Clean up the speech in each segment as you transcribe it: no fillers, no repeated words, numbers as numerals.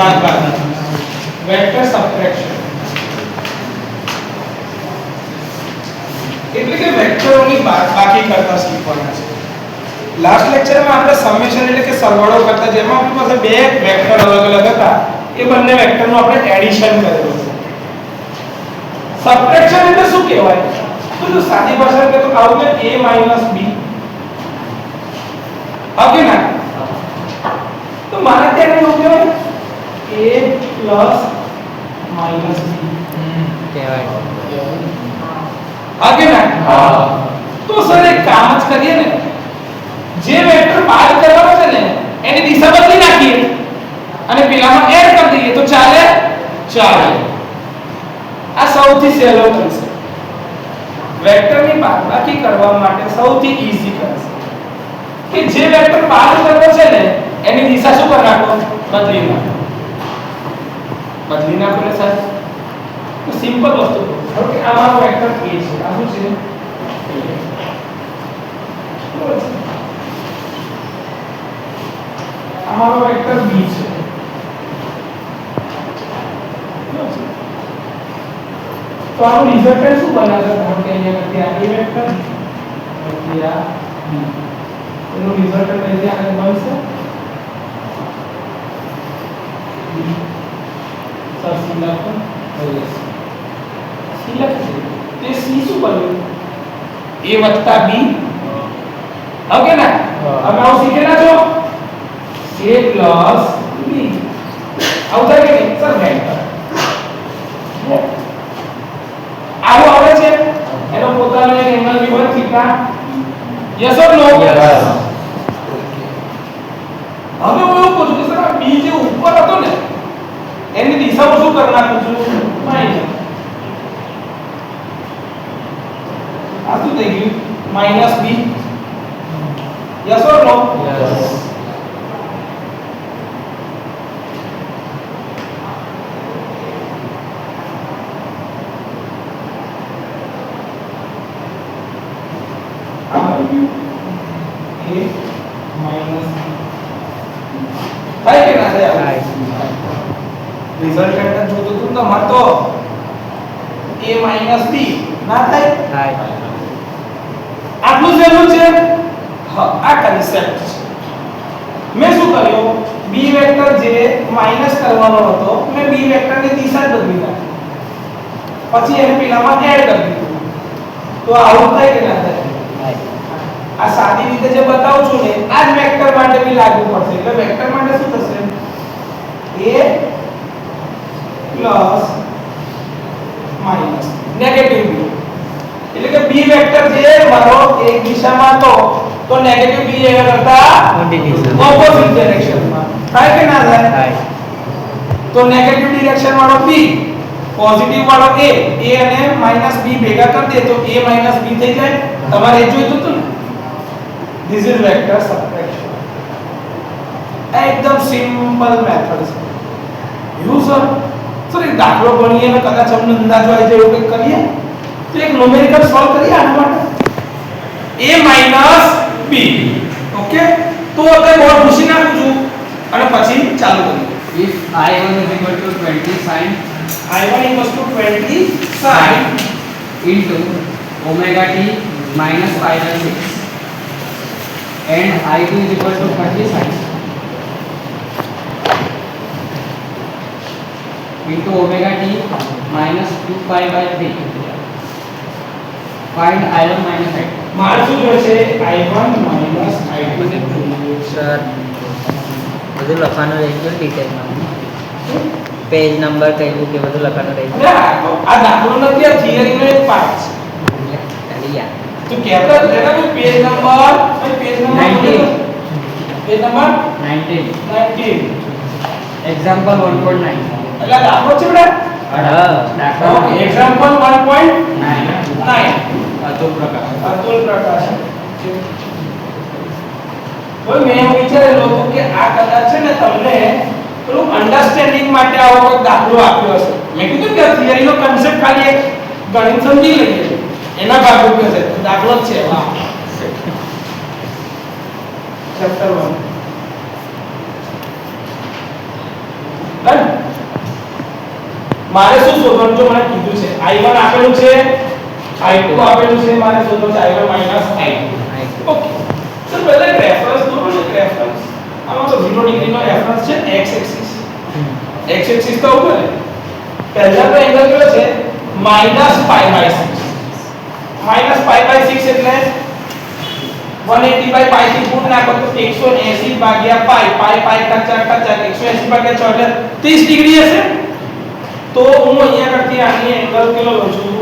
બાદબાકી vector subtraction એટલે કે વેક્ટરોની બાદબાકી કરતા શીખવાના છે. લાસ્ટ લેક્ચરમાં આપણે સમેશન એટલે કે સરવાળો કરતા જેમાં આપણી પાસે બે વેક્ટર અલગ અલગ હતા એ બંને વેક્ટરનું આપણે એડિશન કરેલું છે. સબટ્રેક્શન એટલે શું કહેવાય? તો જો સાદી ભાષામાં કહે તો આવું કે a b ઓકે ના તો મારે ત્યાં એવું કહેવાય a b કહેવાય ઓકે ના તો સર એક કામ જ કરીએ ને જે વેક્ટર બાદ કરવાનો છે ને એની દિશા બદલી નાખીએ અને પેલામાં એડ કરી દઈએ તો ચાલે ચાલે. આ સૌથી સહેલો કન્સેપ્ટ વેક્ટરની બાદબાકી કરવા માટે સૌથી ઈઝી કન્સેપ્ટ કે જે વેક્ટર બાદ કરવો છે ને એની દિશા શું કરી નાખો બદલી નાખો એટલે સાહેબ તો સિમ્પલ વસ્તુ ધારો કે આ મારો વેક્ટર a છે આ શું છે આ મારો વેક્ટર b છે તો આનું રિઝલ્ટન્ટ શું બનાવે? ધારો કે અહીંયા નથી આ a વેક્ટર નથી આ b એનું રિઝલ્ટન્ટ અહીંયા આગળ બનશે સર સિલેક્ટ હોય સિલેક્ટ તે c શું બન્યું a b ઓકે ના હવે આવું શીખેલા છો a b આવું થાય કે નહીં સર વેક્ટર આવું આવે છે એનો પોતાનો એક angle v1 theta yes or no yes. હવે હું એવું પૂછું કે સર આ b જે ઉપર હતો ને એની દિશામાં શું કરી નાખું છું માઈનસ આ શું થઈ ગયું b yes or no yes થાય કે ના થાય? રિઝલ્ટન્ટ જોતો તું તો માર તો a b ના થાય આટલું સહેલું છે. હા આ કન્સેપ્ટ છે. મેં શું કર્યું b વેક્ટર જે માઈનસ કરવાનો હતો મેં b વેક્ટરની દિશા જ બદલી નાખી પછી એને પેલામાં એડ કરી દીધું તો આવું થાય કે ના થાય? આ સાદી રીતે જે બતાવું છું ને આ જ વેક્ટર માટે બી લાગુ પડશે એટલે વેક્ટર માટે શું થશે a માઈનસ નેગેટિવ b એટલે કે b વેક્ટર જે મારો એક દિશામાં હતો તો નેગેટિવ b એના કરતા ઓપોઝિટ ડાયરેક્શનમાં થાય કે ના થાય? તો નેગેટિવ ડિરેક્શન વાળો b પોઝિટિવ વાળો a અને b ભેગા કરી દે તો a b થઈ જાય. તમારે એ જોઈતું હતું ને this is vector subtraction. એકદમ સિમ્પલ મેથડ છે. યુ સર એક દાખલો ગણીએ ને કદાચ અમને અંદાજો આવી જાય એવું કંઈક કરીએ તો એક ન્યુમેરિકલ સોલ્વ કરીએ આના માટે a b ઓકે તો આપણે બોર્ડ પૂછી નાખું છું અને પછી ચાલુ કરીએ. if I1 is equal to 20 sin I1 equals to 20 sin into omega t minus pi by 6 and I2 is equal to 30 sin into omega t minus 2 pi by 3. Find I1 minus I2. મારે શું જોઈશે I1 I2 sir બધું લખવાનું રહી ગયું ડિટેલમાં page number કયું કે બધું લખવાનું રહી ગયું. આ દાખલો નથી આ થિયરીનો એક પાર્ટ છે. ચાલી યાર તો કહેતા હતા કે page number 19 page number 19 19 example 1.9 એટલે દાખલો છે બેટા હા દાખલો ઓકે એક્ઝામ્પલ 1.9 અતુલ પ્રકાશ અતુલ પ્રકાશ કોઈ મેં એવું વિચારેલું હતું કે આ કદાચ છે ને તમને પેલું અન્ડરસ્ટેન્ડિંગ માટે આવો કોઈ દાખલો આપ્યો હશે. મેં કીધું કે થિયરીનો કન્સેપ્ટ ખાલી એક ગણિત સમજી લઈએ એના ભાગરૂપે છે દાખલો જ છે. હા ચેપ્ટર 1 ડન. મારે શું શોધવાનું જો મને કીધું છે I1 આપેલું છે I2 આપેલું છે મારે શોધવાનું છે I1 I2 ઓકે સર પહેલા રેફરન્સ દોરો ને રેફરન્સ આમાં તો 0 ડિગ્રી નો રેફરન્સ છે x એક્સિસ તો ઉપર ને પહેલા તો એંગલ કયો છે -π/6 એટલે 180/π થી ગુણ નાખો તો 180/π કા 180 ભાગ્યા 6 એટલે 30 ડિગ્રી હશે તો હું અહીંયા કરતી આની એંગલ કેટલો લઉં છું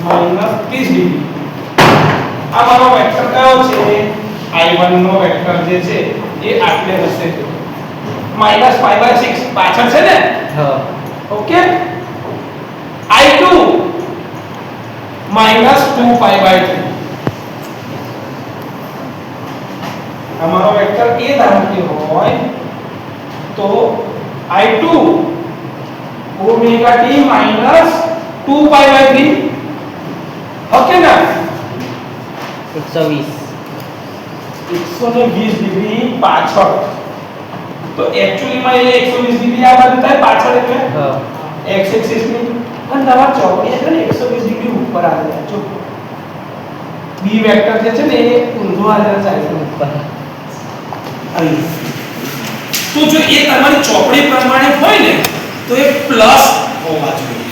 -30 ડિગ્રી આ મારો વેક્ટર કયો છે I1 નો વેક્ટર જે છે એ આટલે હશે -π/6 પાછળ છે ને હા ઓકે I2 -2π/3 અમારો વેક્ટર એ ધારો કે હોય તો I2 ઓમેગા t -2π/3 ઓકે ના 120 120 ડિગ્રી પાછળ તો એક્ચ્યુઅલી માં એ 120 ડિગ્રી આ બાજુ થાય પાછળ એટલે હા x એક્સિસ ની અને તમારા ચોકડી છે ને 120 ડિગ્રી ઉપર આવે છે જો b વેક્ટર જે છે ને એ ઊંધો આવે છે ઉપર અહીં તો જો એ તમારી ચોકડી પ્રમાણે હોય ને તો એ પ્લસ હોવા જોઈએ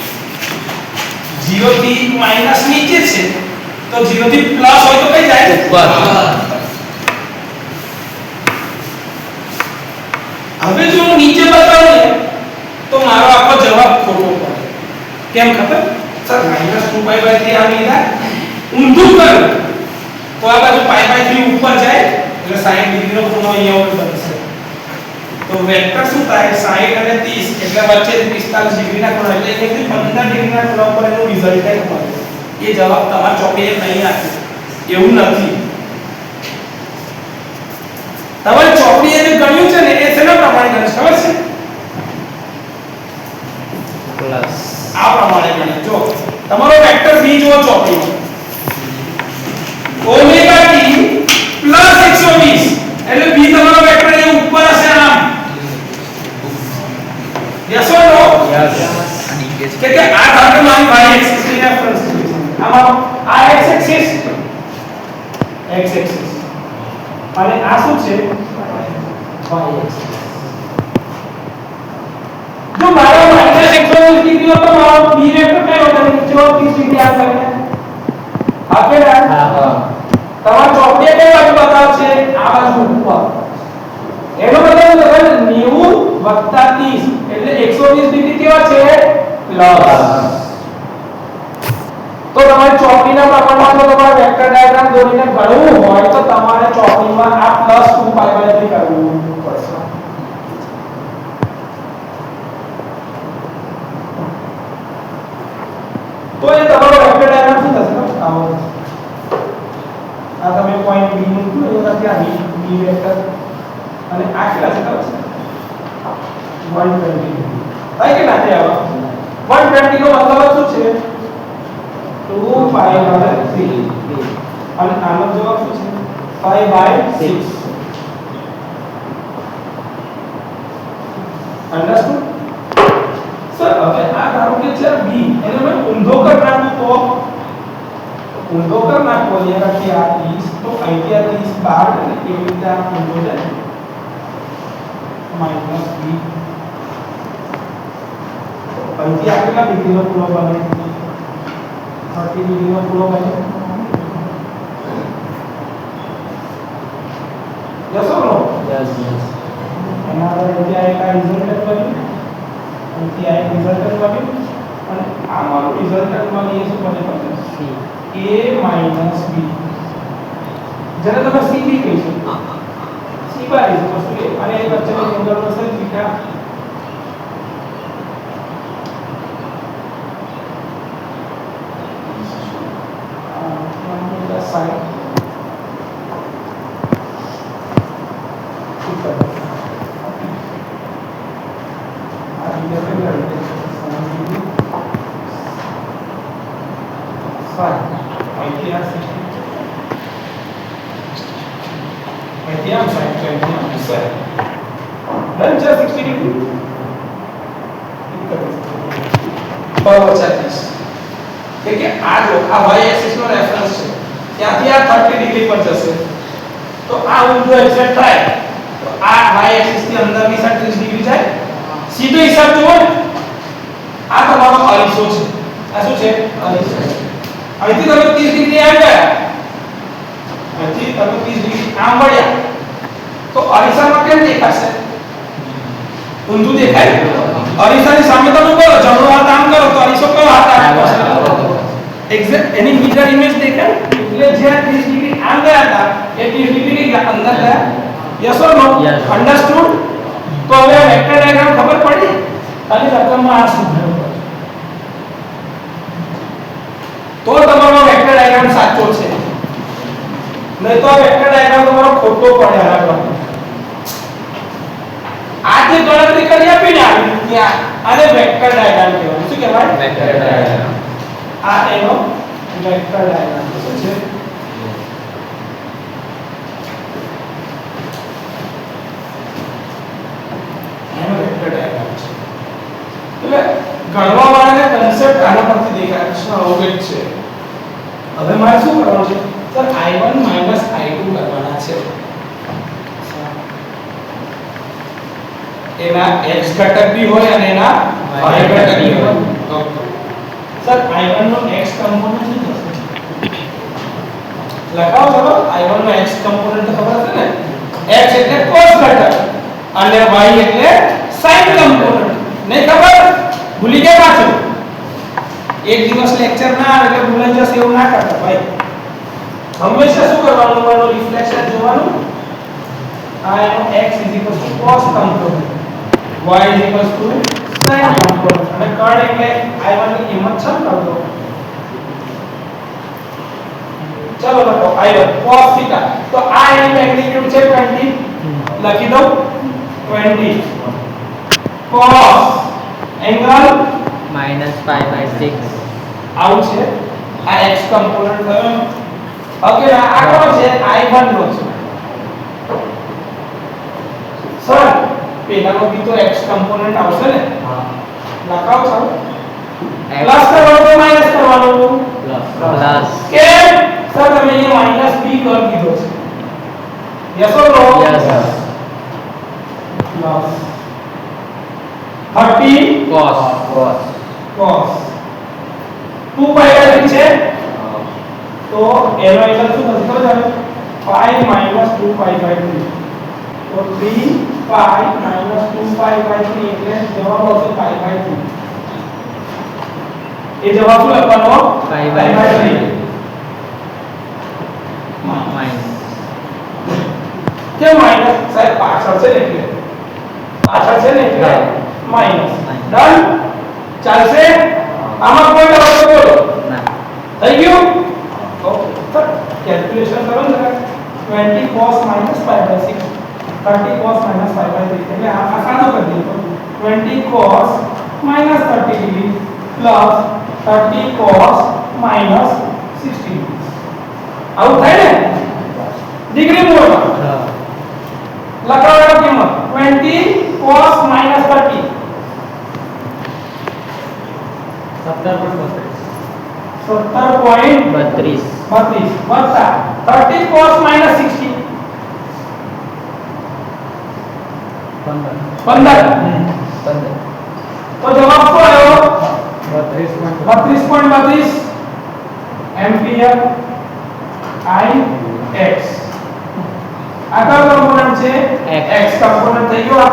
0 થી માઈનસ નીચે છે તો 0 થી પ્લસ હોય તો કઈ જાય ઉપર હવે જો હું નીચે બતાવું ને તો મારો આખો જવાબ ખોટો પડે કેમ ખબર સર -2π/3 આ લીધા ઊંધું કર તો આ બાજુ π/3 ઉપર જાય એટલે 60 ડિગ્રીનો ખૂણો અહીંયા ઉપર બનશે તો વેક્ટર શું થાય 60 અને 30 એટલે વચ્ચે 45 ડિગ્રીના ખૂણા એટલે એકથી 15 ડિગ્રીના ખૂણા પર એનું રિઝલ્ટન્ટ મળે એ જવાબ તમારા ચોકડીએ નહીં આપે એવું નથી તમારી ચોકડીએ જે ગણ્યું છે ને એ શેના પ્રમાણે ગણશે ખબર છે પ્લસ આ પ્રમાણે ગણે જો તમારો વેક્ટર b જો ચોકડીમાં ઓમેગા t +120 એટલે b તમારો વેક્ટર એ ઉપર હશે આમ યસ ઓર નો યસ કે આ ધારો મારી y એક્સિસ ની રેફરન્સ આમાં આ x એક્સિસ અને આ શું છે y એક્સિસ જો મારો -120 ડિગ્રી હતો મારો b વેક્ટર કયો હતો નીચે 30 ડિગ્રી આ કરે આપે ને હા તમારો ચોકડી કઈ બાજુ બતાવશે આ બાજુ ઉપર એનો મતલબ છે 90 + 30 એટલે 120 ડિગ્રી કેવા છે પ્લસ તો તમારે ચોકડીના પ્રમાણમાં જો તમારે વેક્ટર ડાયાગ્રામ દોરીને ગણવું હોય તો તમારે ચોકડીમાં આ +2π/3 કરવું પડશે તો એ તમારો વેક્ટર ડાયાગ્રામ શું થશે આવો આ તમે પોઈન્ટ b મૂકો એ ત્યાં b વેક્ટર અને આ કેટલા છે ખબર છે 120 થાય કે ના થાય આવા 120 નો મતલબ શું છે 2π/3 અને આનો જવાબ શું છે 5/6 અંડરસ્ટુડ સર હવે આ ધારો કે છે b એને મેં ઊંધો કર નાખું તો ઊંધો કર નાખો અહીંયા કે આ 30 તો અહીંથી આ 30 બહાર અને કેવી રીતે આ ઊંધો જાય -b અહીંથી આ કેટલા ડિગ્રીનો ખૂણો બને 30 ડિગ્રીનો ખૂણો બને યસ ઓર નો યસ એના પર અહીંયા એક રિઝલ્ટન્ટ બન્યું અહીંથી આ એક રિઝલ્ટન્ટ બન્યું અને આ મારું રિઝલ્ટન્ટ બની એ શું બને ખબર છે a - b જેને તમે c b કહી શકો c બાર ઇઝ વસ્તુ એ અને એ વચ્ચેનો એંગલ હશે થીટા સાઈડ ઉપર આ રિલેટેડ ફાઈન અહીંથી આ 60 અહીંથી આમ સાઈડ છે અહીંથી આમ સાઈડ ડન છે 60 ડિગ્રી બરાબર 30 કે આ જો આ y એક્સિસ નો રેફરન્સ છે ત્યાંથી આ 30 ડિગ્રી પર જશે તો આ ઊંધો એક્સેટ થાય તો આ y એક્સિસ ની અંદરની સાઈડ 30 ડિગ્રી જાય સીધો હિસાબ જુઓ ને આ તમારો અરીસો છે આ શું છે અરીસો અહીંથી તમે 30 ડિગ્રી આવી ગયા અહીંથી તમે 30 ડિગ્રી આમ વળ્યા તો અરીસામાં કેમ દેખાશે ઊંધું દેખાય અરીસાની સામે તમે બોલો જમણો હાથ આમ કરો તો અરીસો કયો હાથ આમ કરશે એક્ઝેક્ટ એની મિરર ઇમેજ દેખાય એટલે જે 30 ડિગ્રી આમ ગયા હતા એ 30 ડિગ્રી અંદર ગયા યસ ઓર નો અન્ડરસ્ટુડ તો હવે વેક્ટર ડાયાગ્રામ ખબર પડી ખાલી રકમમાં આ સુધારો તો તમારો વેક્ટર ડાયાગ્રામ સાચો છે નહીં તો વેક્ટર ડાયાગ્રામ તમારો ખોટો પડે આરામ આ જે ગણતરી કરી આપી ને ત્યાં આને વેક્ટર ડાયાગ્રામ કહેવાય શું કહેવાય વેક્ટર ડાયાગ્રામ આ એનો વેક્ટર ડાયાગ્રામ શું છે એનો વેક્ટર ડાયાગ્રામ છે એટલે ગણવા વાળાને કન્સેપ્ટ આના પરથી દેખાય છે અવગત છે હવે મારે શું કરવાનું છે સર I1 I2 કરવાના છે એના x ઘટક ભી હોય અને એના y ઘટક ભી હોય સર I1 નો x કોમ્પોનન્ટ શું થશે લખાવો ચલો I1 નો x કોમ્પોનન્ટ તો ખબર છે ને x એટલે cos ઘટક અને y એટલે sin કોમ્પોનન્ટ નહીં ખબર ભૂલી ગયા પાછું એક દિવસ લેક્ચર ના આવે એટલે ભૂલાઈ જશે એવું ના કરતા ભાઈ હંમેશા શું કરવાનું એનો રિફ્લેક્શન જોવાનું આ એનો x cos component y sin component અને કર્ણ એટલે I1 ની કિંમત છ કર દો ચલો લખો I1 cos થીટા તો આ એની મેગ્નીટ્યુડ છે 20 લખી દો 20 cos એંગલ -5/6 આવું છે આ x કોમ્પોનન્ટ થયો ઓકે આ કોણ છે I1 નો છે સર પેલાનો બી તો x કોમ્પોનન્ટ આવશે ને હા લખાવ છો પ્લસ કરવાનું કે માઈનસ કરવાનું પ્લસ કેમ સર તમે અહીંયા -b કરી દીધો છે yes or no yes plus 30 cos 2 pi છે તો એનો એટલે શું થશે ખબર છે 5 2 પાઈ 3 તો 3 પાઈ 2 પાઈ 3 એટલે જવાબ આવશે 5/3 એ જવાબ શું લખવાનો 5/3 માઈનસ કેમ માઈનસ સાહેબ પાછળ છે ને એટલે માઈનસ ડન ચાલશે આમાં કોઈ ડબલ બોલો ના થઈ ગયું ઓકે સર કેલ્ક્યુલેશન કરો ને 20 cos -5/6 30 cos -5/3 એટલે આ આસાન કરી દીધો 20 cos -30 ડિગ્રી પ્લસ 30 cos -60 આવું થાય ને ડિગ્રી મોડમાં લખાવાનો કિંમત 20 cos -30 17.32 વત્તા 30 cos -60 15 તો જવાબ શું આવ્યો 32.32 એમ્પિયર Ix આ કયો કોમ્પોનન્ટ છે x કોમ્પોનન્ટ થઈ ગયો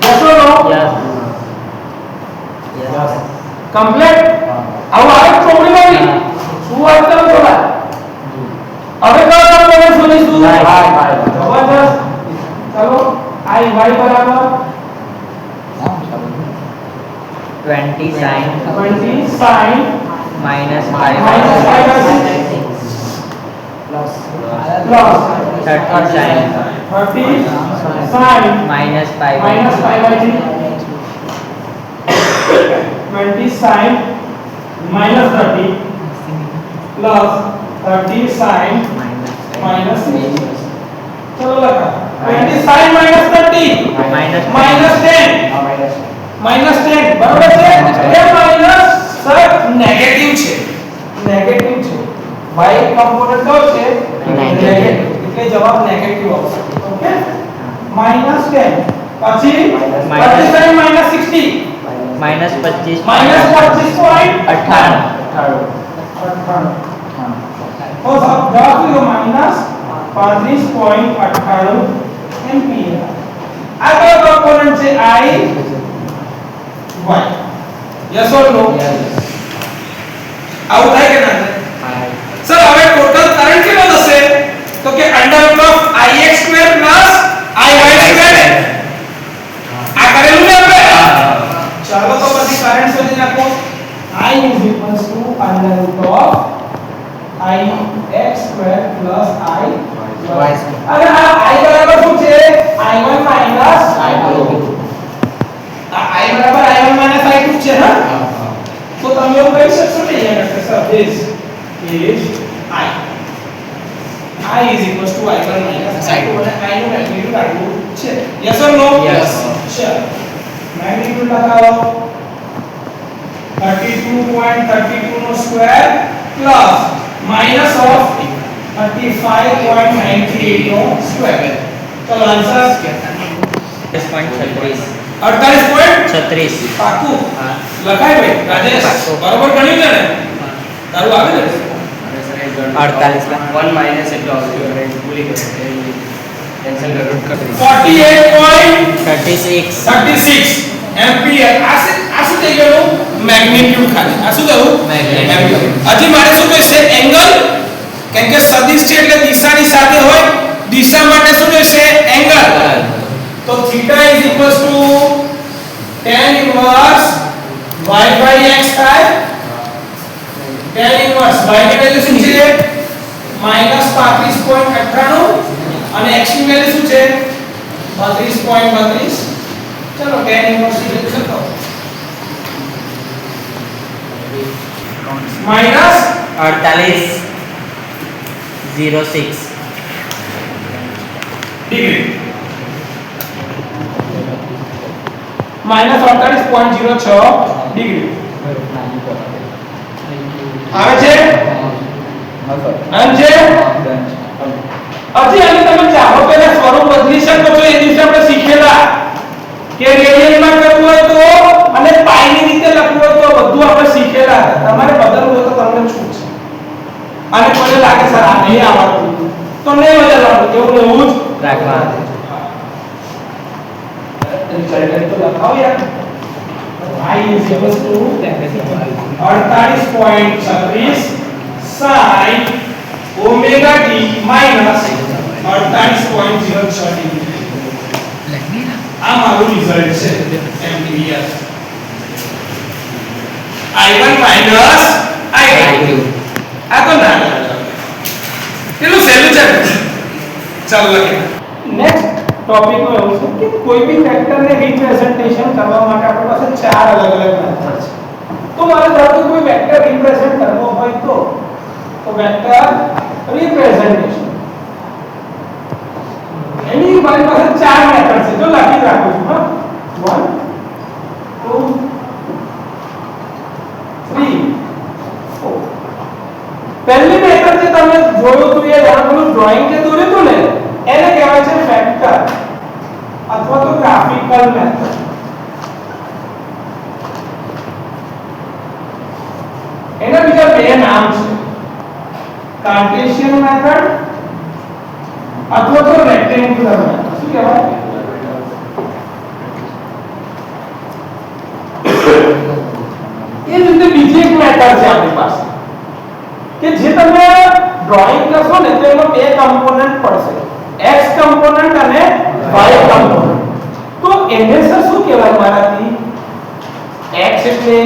yes or no yes complete આવું આવે ચોપડીમાં શું વાત કરો છો હવે કયો કોમ્પોનન્ટ શોધીશું y જબરદસ્ત ચલો I y બરાબર 20 sin -5/6 plus 30 sin -5/3 20 sin -30 plus 30 sin -6 चलो लगा 20 sin -30 -10 बराबर છે એ માઈનસ જવાબ નેગેટિવ આવશે ઓકે -10 પછી Minus- 25 -25 -25.98 तो जवाब -35.98 एम्पियर આગળ કોમ્પોનન્ટ છે I y યસ ઓર નો આવું થાય કે ના થાય સર હવે ટોટલ કરંટ કેટલો થશે તો કે √ix2 iy2 આ કરેલું ને આપણે ચાલો તો પછી કરંટ શોધી નાખો I √ix2 iy અને આ I બરાબર શું છે I1 I2 આ I બરાબર I1 I2 છે હા તો તમે એવું કહી શકશો ને યાર કે sir this is I is equals to I1 minus I2 અને I નું મેગ્નીટ્યુડ આટલું છે યસ ઓર નો Yes. ચલો મેગ્નીટ્યુડ લગાવો 32.32 નો સ્ક્વેર પ્લસ માઈનસ ઓફ 35.98 નો સ્ક્વેર ચલો આન્સર 48.36 પાકું હા લખાય ભાઈ રાજેશ પાકું. બરોબર ગણ્યું છે ને તારું આવે ને 48 લાખ 1 માઈનસ એટલો આવશે ભૂલી ગયો કેન્સલ કરો 48.36 એમ્પિયર આ શું થઈ ગયું મેગ્નીટ્યુડ ખાલી આ શું થયું Magnitude. હજી મારે શું કહેશે એંગલ કેમ કે સદિશ છે એટલે દિશાની સાથે હોય દિશા માટે શું કહેશે એંગલ તો theta is equals to tan inverse y by x થાય tan ઇન્વર્સ y ની વેલ્યુ શું છે -35.98 અને x ની વેલ્યુ શું છે 32.32 ચલો tan ઇન્વર્સ ની વેલ્યુ લખો માઈનસ 48.06 ડિગ્રી -48.06 ડિગ્રી આવે છે અને હજી આને તમે ચાહો તો એના સ્વરૂપ બદલી શકો છો એ દિવસે આપણે શીખેલા કે રેડિયનમાં કરવું હોય તો અને પાઈ ની રીતે લખવું હોય તો બધું આપણે શીખેલા હતા તમારે બદલવું હોય તો તમને છૂટ છે અને કોઈને લાગે સર આ નહીં આવડતું તો નહીં બદલવાનું એવું ને એવું જ રાખવા રિઝલ્ટ તો લખાવો યાર y is equal to 48.36 sin omega t minus 48.06 degree આ મારું રિઝલ્ટ છે એમ્પિયર I1 minus I2 આ તો ના કેટલું સહેલું છે ચાલો લખીએ નેક્સ્ટ ટોપિક નો એવું છે કે કોઈ બી વેક્ટર ને રિપ્રેઝન્ટેશન કરવા માટે આપણી પાસે ચાર અલગ અલગ મેથડ છે તો મારે ધારો કે કોઈ વેક્ટર રિપ્રેઝન્ટ કરવો હોય તો વેક્ટર રિપ્રેઝન્ટેશન એની મારી પાસે ચાર મેથડ છે જો લખી રાખું છું હા 1 2 3 4 પહેલી મેથડ જે તમે જોયું હતું એ આપણું ડ્રોઈંગ જે દોર્યું હતું ને એને કહેવાય છે વેક્ટર અથવા તો ગ્રાફિકલ મેથડ એના બીજા બે નામ છે કાર્ટેશિયન મેથડ અથવા તો રેક્ટેન્ગ્યુલર મેથડ શું કહેવાય એ જ રીતે બીજી એક મેથડ છે આપણી પાસે કે જે તમે ડ્રોઈંગ કરશો ને તો એમાં બે કમ્પોનન્ટ પડશે x કમ્પોનન્ટ અને y કમ્પોનન્ટ તો એને સર શું કહેવાય મારાથી x એટલે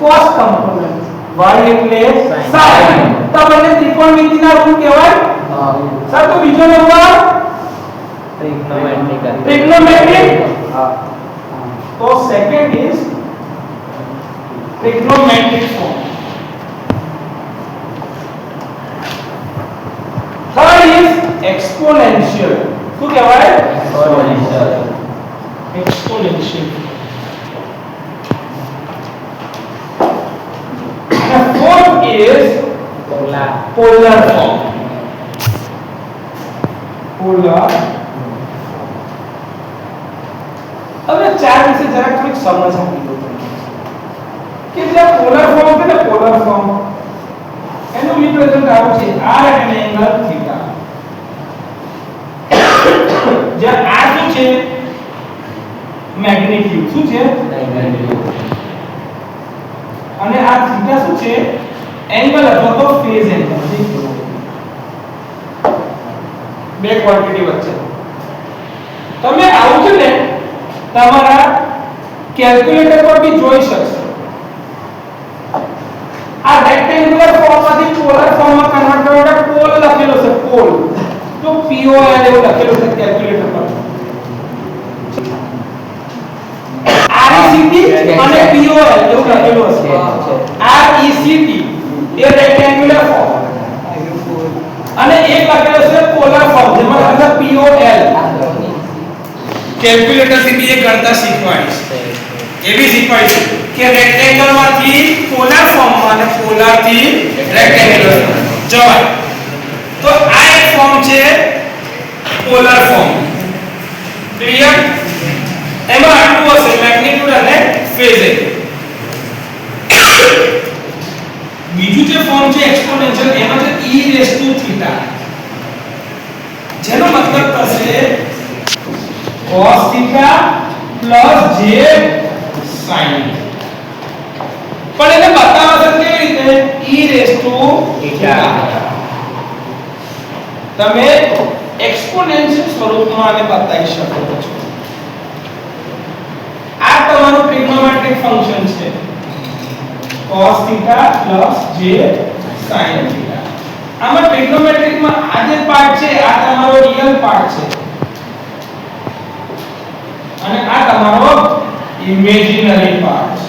cos કમ્પોનન્ટ y એટલે sin તો બંને ત્રિકોણમિતિના રૂપ કહેવાય સર તો બીજો નંબર ટ્રિગ્નોમેટ્રિક તો second is trigonometric form. Third is exponential. શું કહેવાય? Exponential. And fourth is polar form. Charge વિશે જરાક થોડીક સમજ આપી દઉં તમને કે જે પોલર ફોર્મ છે ને પોલર ફોર્મ એનું રિપ્રેઝન્ટ આવું છે r અને એંગલ થીટા જે આ શું છે મેગ્નીટ્યુડ શું છે અને આ થીટા શું છે એંગલ અથવા તો ફેઝ એંગલ બે ક્વોન્ટિટી વચ્ચે તમે આવું છે ને તમારા કેલ્ક્યુલેટર પર બી જોઈ શકશો આ રેક્ટેન્ગ્યુલર ફોર્મમાંથી પોલર ફોર્મમાં કન્વર્ટ કરવા માટે પોલ લખેલો છે પોલ તો POL એવું લખેલું છે કેલ્ક્યુલેટર પર RECT અને POL એવું લખેલું હશે RECT એ રેક્ટેન્ગ્યુલર ફોર્મ અને એક લખેલું છે પોલર ફોર્મ જેમાં લખેલું POL કેલ્ક્યુલેટર થી બી એક ગણતા શીખવાડીશ એવી શીખવાડીશ કે રેક્ટેંગલ માંથી પોલર ફોર્મમાં અને પોલર થી રેક્ટેંગ્યુલર જવાય તો આ એક ફોર્મ છે પોલર ફોર્મ ક્લિયર એમાં આટલું હશે મેગ્નીટ્યુડ અને ફેઝ બીજું જે ફોર્મ છે એક્સપોનેન્શિયલ એમાં છે e રેઝ ટુ થીટા જેનો મતલબ થશે cos theta plus j sin પણ એને બતાવવા કેવી રીતે e રેઝ ટુ થીટા તમે એક્સપોનેન્શિયલ સ્વરૂપમાં આને બતાવી શકો છો આ તમારું ટ્રિગ્નોમેટ્રિક ફંક્શન છે cos theta plus j sin theta આમાં ટ્રિગ્નોમેટ્રિકમાં આ જે પાર્ટ છે આ તમારો રિયલ પાર્ટ છે અને આ તમારો ઇમેજિનરી પાર્ટ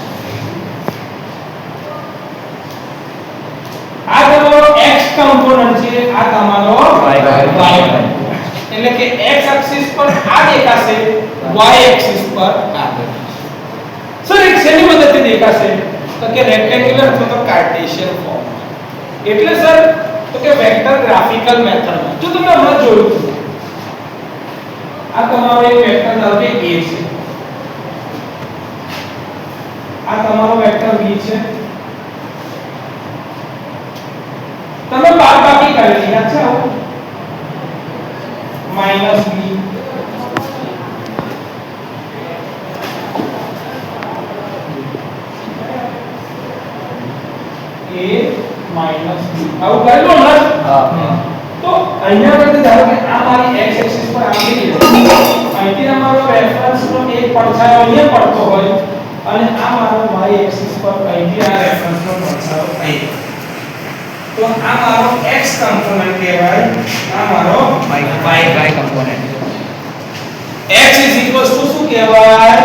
આ તમારો x કમ્પોનન્ટ છે આ તમારો y કમ્પોનન્ટ એટલે કે x એક્સિસ પર આ દેખાશે y એક્સિસ પર આ સર એક શેની મદદથી દેખાશે તો કે રેક્ટેન્ગ્યુલર અથવા તો કાર્ટેશિયન ફોર્મ એટલે સર તો કે વેક્ટર ગ્રાફિકલ મેથડમાં જો તમે હમણાં જોયું આ તમારો એક વેક્ટર ધારો કે a છે આ તમારો વેક્ટર b છે તમે બાદબાકી કરી યાદ છે આવું minus b a minus b આવું કરી લો ને તો અહીંયા પરથી ધારો કે આ મારી x એક્સિસ પર આવેલી છે અહીંથી અમારો રેફરન્સ નો એક પડછાયો અહીંયા પડતો હોય અને આ મારો y એક્સિસ પર અહીંથી આ રેફરન્સ નો પડછાયો અહીં તો આ મારો x કમ્પોનન્ટ કહેવાય આ મારો y કમ્પોનન્ટ x શું કહેવાય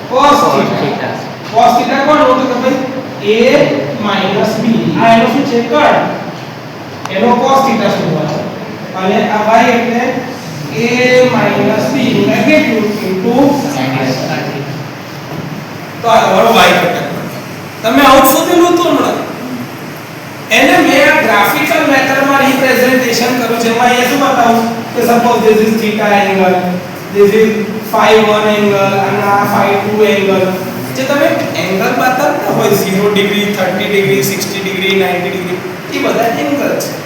cos થીટા cos થીટા કોણ હોતું કે ભાઈ a b આ એનો શું છે કર્ણ એનો cos થીટા શોધવાનો અને આ y એટલે a b મેગ્નીટ્યુડ sin તો આ તમારો y ઘટક તમે આઉટ શોધેલું હતું હમણાં એને મેં આ ગ્રાફિકલ મેથડમાં રિપ્રેઝન્ટેશન કરું જેમાં અહીંયા શું બતાવું કે suppose this is theta angle this is phi 1 angle અને આ phi 2 એંગલ જે તમે એંગલ બતાવતા હોય 0 ડિગ્રી 30 ડિગ્રી 60 ડિગ્રી 90 ડિગ્રી એ બધા એંગલ છે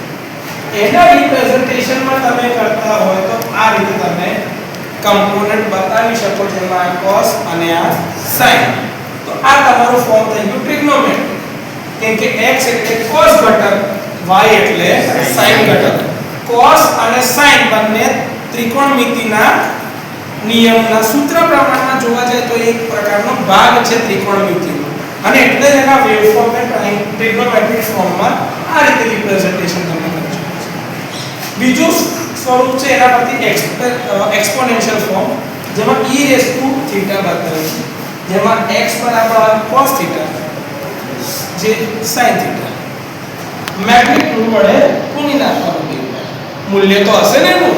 એના રિપ્રેઝન્ટેશનમાં તમે કરતા હોય તો આ રીતે તમે કમ્પોનન્ટ બતાવી શકો જેમાં cos અને આ sin તો આ તમારું ફોર્મ થઈ ગયું ટ્રિગ્નોમેટ્રી કેમ કે x એટલે cos ઘટક y એટલે sin ઘટક cos અને sin બંને ત્રિકોણમિતિના નિયમના સૂત્ર પ્રમાણમાં જોવા જાય તો એક પ્રકારનો ભાગ છે ત્રિકોણમિતિનો અને એટલે જ એના વેવફોર્મ ને ટ્રિગ્નોમેટ્રિક ફોર્મમાં આ રીતે રિપ્રેઝન્ટેશન તમે કરી શકો છો બીજું સ્વરૂપ છે એના પરથી એક્સપોનેન્શિયલ ફોર્મ જેમાં e રેઝ ટુ થીટા બતાવે છે જેમાં x બરાબર cos થીટા જે sin થીટા મેગ્નીટ્યુડ વડે ગુણી નાખવાનું મૂલ્ય તો હશે ને એનું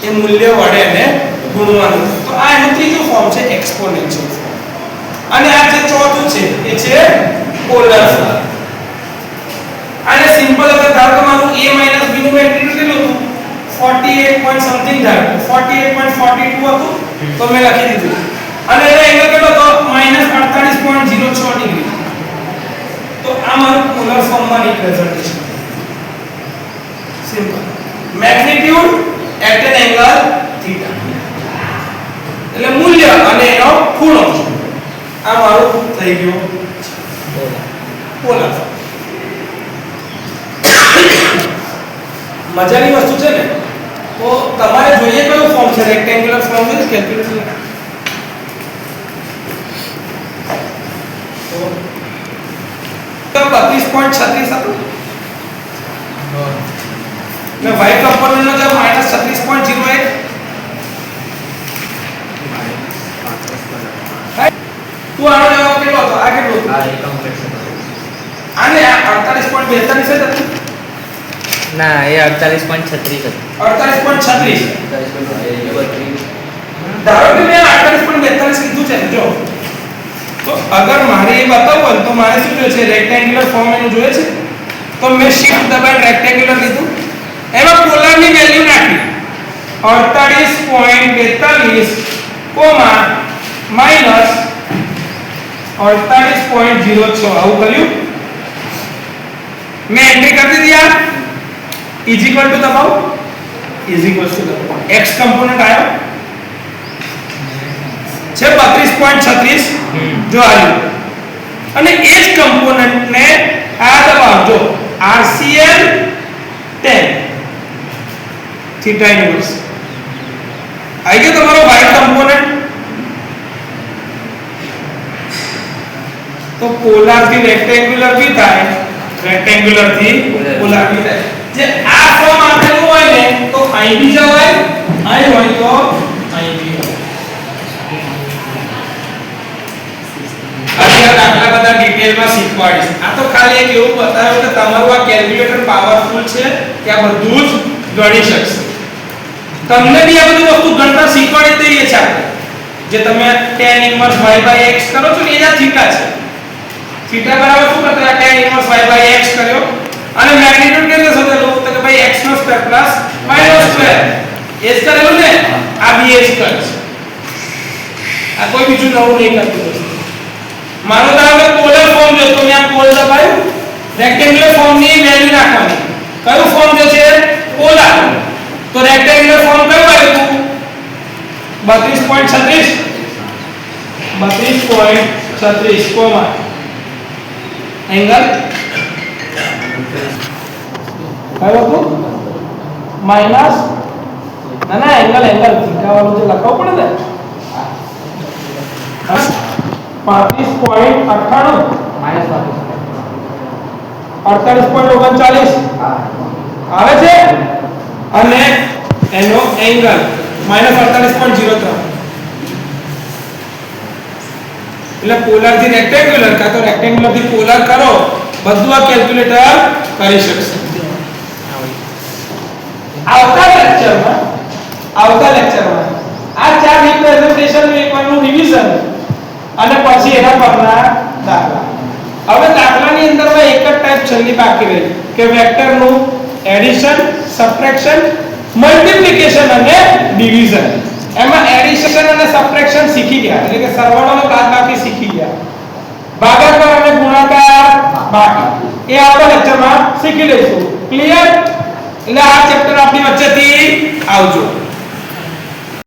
એ મૂલ્ય વડે એને ગુણવાનું તો આ એનું ત્રીજું ફોર્મ છે એક્સપોનેન્શિયલ ફોર્મ અને આ જે ચોથું છે એ છે પોલર ફોર્મ આને સિમ્પલ અગર ધારો કે મારું a b નું મેગ્નીટ્યુડ કેટલું હતું 48 પોઈન્ટ સમથિંગ ધારો 48.42 હતું તો મેં લખી દીધું અને એનો એંગલ કેટલો હતો -48.06 ડિગ્રી. તો આ મારું પોલર ફોર્મમાં representation simple magnitude at an angle theta એટલે મૂલ્ય અને એનો ખૂણો આ મારું થઈ ગયું પોલર. મજાની વસ્તુ છે ને. તો તમારે જોઈએ કયું ફોર્મ છે રેક્ટેન્ગ્યુલર ફોર્મ છે કેલ્ક્યુલેટર તો 32.36 હતું ને y કમ્પોનન્ટ નો જવાબ -36.08 તું આનો જવાબ કેટલો હતો આ કેટલો હતો આ એ કમ્પ્લીટ છે આને 48.42 છે ના એ 48.36 હતું 48.36 ધારો કે મેં 48.42 કીધું છે જો તો અગર મારે એ બતાવવું હોય તો મારે શું જોઈએ છે રેક્ટેન્ગ્યુલર ફોર્મ એનું જોઈએ છે તો મેં શિફ્ટ દબાઈને રેક્ટેન્ગ્યુલર લીધું એમાં પોલરની વેલ્યુ નાખી 48.42 કોમા માઈનસ 48.06 આવું કર્યું મેં એન્ટ્રી કરી દીધી આ ઇઝ ઇક્વલ ટુ દબાવો ઇઝ ઇક્વલ ટુ દબાવો x કમ્પોનન્ટ આવ્યો છે 32.36 જો આવ્યું અને એ જ કમ્પોનન્ટ ને આ દબાવજો RCL 10 થીટા ઇન્વર્સ આવી ગયો તમારો y કમ્પોનન્ટ. તો પોલાર થી રેક્ટેન્ગ્યુલર भी થાય રેક્ટેન્ગ્યુલર થી પોલાર भी થાય જે આ ફોર્મ આપેલું હોય ને તો અહીં भी જવાય અહીં હોય તો અહીં भी હોય. આજે આ દાખલા બધા ડિટેલમાં શીખવાડીશ. આ તો ખાલી એક એવું બતાવ્યું કે તમારું આ કેલ્ક્યુલેટર પાવરફુલ છે કે આ બધું જ ગણી શકશે. તમને બી આ બધી વસ્તુ ગણતા શીખવાડી દઈએ છે આપણે જે તમે tan ઇન્વર્સ y/x કરો છો ને એ જ થીટા છે. थीटा बराबर શું કરતા tan ઇન્વર્સ y/x કર્યો અને મેગ્નીટ્યુડ કેટલો શોધેલો તો કે ભાઈ x નો સ્ક્વેર પ્લસ y નો સ્ક્વેર એ જ કરેલું ને આ બી એ જ કરે છે. આ કોઈ બીજું નવું નહીં કરતું. માનો ધારો કે પોલર ફોર્મ જો તો મેં આ પોલ દબાયું રેક્ટેન્ગ્યુલર ફોર્મ ની વેલ્યુ નાખવાની કયું ફોર્મ જો છે પોલર તો રેક્ટેન્ગ્યુલર ફોર્મ કયું આવ્યું 32.36 32.36 કોમા एंगल कयो तो माइनस ना ना एंगल एंगल थीटा वालों जो लखाव पड़े ने 35.98 माइनस 48.39 આવે છે અને એનો એંગલ -48.03 એટલે પોલર થી રેક્ટેન્ગ્યુલર કા તો રેક્ટેન્ગ્યુલર થી પોલર કરો બધું આ કેલ્ક્યુલેટર કરી શકશે. આવતા લેક્ચરમાં આ ચાર રિપ્રેઝન્ટેશન એકવાનું રિવિઝન અને પછી એના પરના દાખલા. હવે દાખલાની અંદરમાં એક જ ટાઈપ છેલ્લી બાકી રહી કે વેક્ટરનું એડિશન સબટ્રેક્શન મલ્ટીપ્લિકેશન અને ડિવિઝન. એમાં એડિશન અને સબટ્રેક્શન શીખી ગયા એટલે કે સરવાળો અને બાદબાકી શીખી ગયા. ભાગાકાર અને ગુણાકાર બાકી એ આવતા લેક્ચરમાં શીખી લઈશું. ક્લિયર? એટલે આ ચેપ્ટર આપણી વચ્ચેથી આવજો.